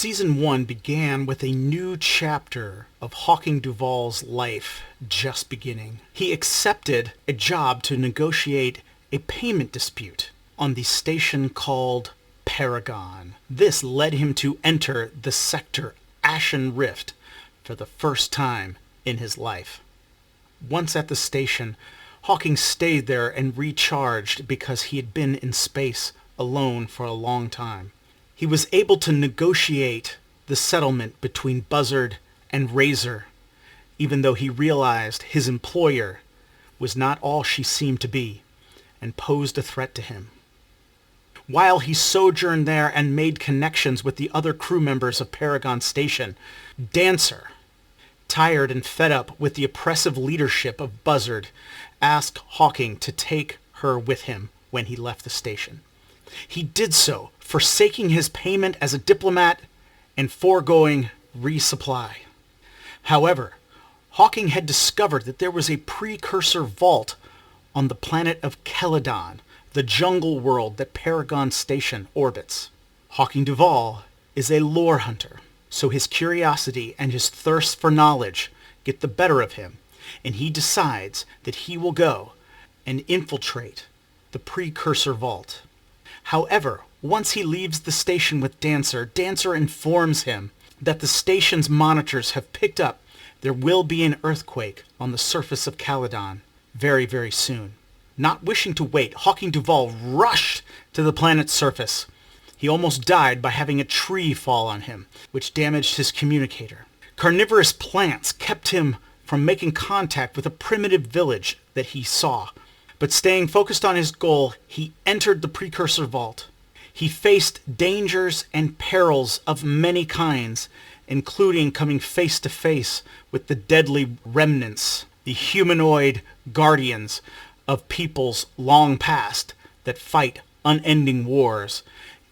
Season 1 began with a new chapter of Hawking Duvall's life just beginning. He accepted a job to negotiate a payment dispute on the station called Paragon. This led him to enter the sector Ashen Rift for the first time in his life. Once at the station, Hawking stayed there and recharged because he had been in space alone for a long time. He was able to negotiate the settlement between Buzzard and Razor, even though he realized his employer was not all she seemed to be and posed a threat to him. While he sojourned there and made connections with the other crew members of Paragon Station, Dancer, tired and fed up with the oppressive leadership of Buzzard, asked Hawking to take her with him when he left the station. He did so, forsaking his payment as a diplomat and foregoing resupply. However, Hawking had discovered that there was a precursor vault on the planet of Celadon, the jungle world that Paragon Station orbits. Hawking Duvall is a lore hunter, so his curiosity and his thirst for knowledge get the better of him, and he decides that he will go and infiltrate the precursor vault. However, once he leaves the station with Dancer, Dancer informs him that the station's monitors have picked up there will be an earthquake on the surface of Celadon very, very soon. Not wishing to wait, Hawking Duvall rushed to the planet's surface. He almost died by having a tree fall on him, which damaged his communicator. Carnivorous plants kept him from making contact with a primitive village that he saw. But staying focused on his goal, he entered the precursor vault. He faced dangers and perils of many kinds, including coming face to face with the deadly remnants, the humanoid guardians of peoples long past that fight unending wars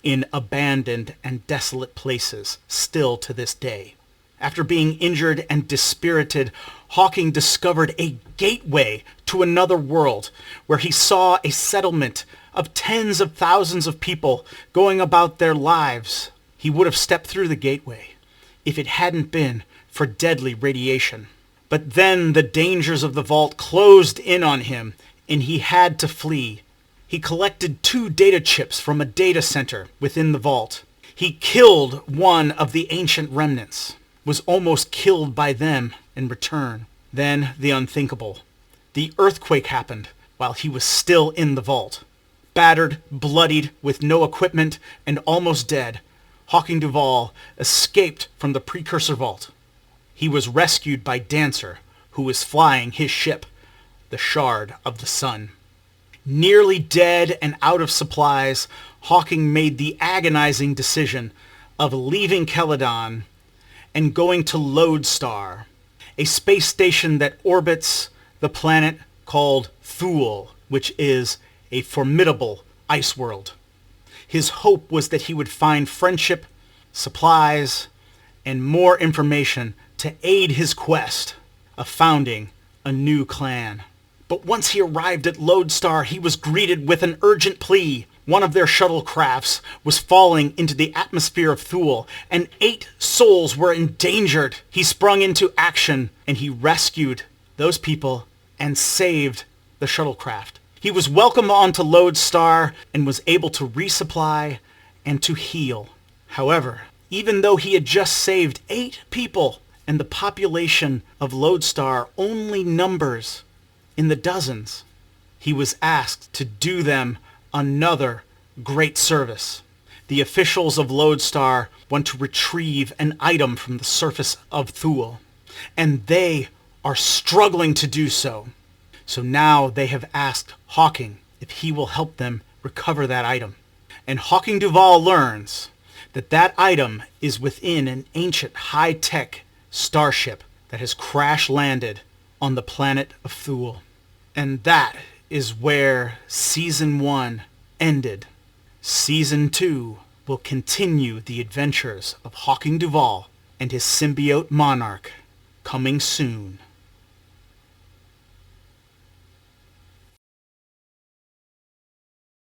in abandoned and desolate places still to this day. After being injured and dispirited, Hawking discovered a gateway to another world where he saw a settlement of tens of thousands of people going about their lives. He would have stepped through the gateway if it hadn't been for deadly radiation. But then the dangers of the vault closed in on him and he had to flee. He collected 2 data chips from a data center within the vault. He killed one of the ancient remnants, was almost killed by them in return. Then the unthinkable. The earthquake happened while he was still in the vault. Battered, bloodied, with no equipment, and almost dead, Hawking Duvall escaped from the precursor vault. He was rescued by Dancer, who was flying his ship, the Shard of the Sun. Nearly dead and out of supplies, Hawking made the agonizing decision of leaving Celadon and going to Lodestar, a space station that orbits the planet called Thule, which is a formidable ice world. His hope was that he would find friendship, supplies, and more information to aid his quest of founding a new clan. But once he arrived at Lodestar, he was greeted with an urgent plea. One of their shuttlecrafts was falling into the atmosphere of Thule, and 8 souls were endangered. He sprung into action, and he rescued those people and saved the shuttlecraft. He was welcomed onto Lodestar and was able to resupply and to heal. However, even though he had just saved 8 people, and the population of Lodestar only numbers in the dozens, he was asked to do them another great service. The officials of Lodestar want to retrieve an item from the surface of Thule, and they are struggling to do so. So now they have asked Hawking if he will help them recover that item. And Hawking Duvall learns that that item is within an ancient high-tech starship that has crash-landed on the planet of Thule. And that is where Season 1 ended. Season 2 will continue the adventures of Hawking Duvall and his symbiote monarch, coming soon.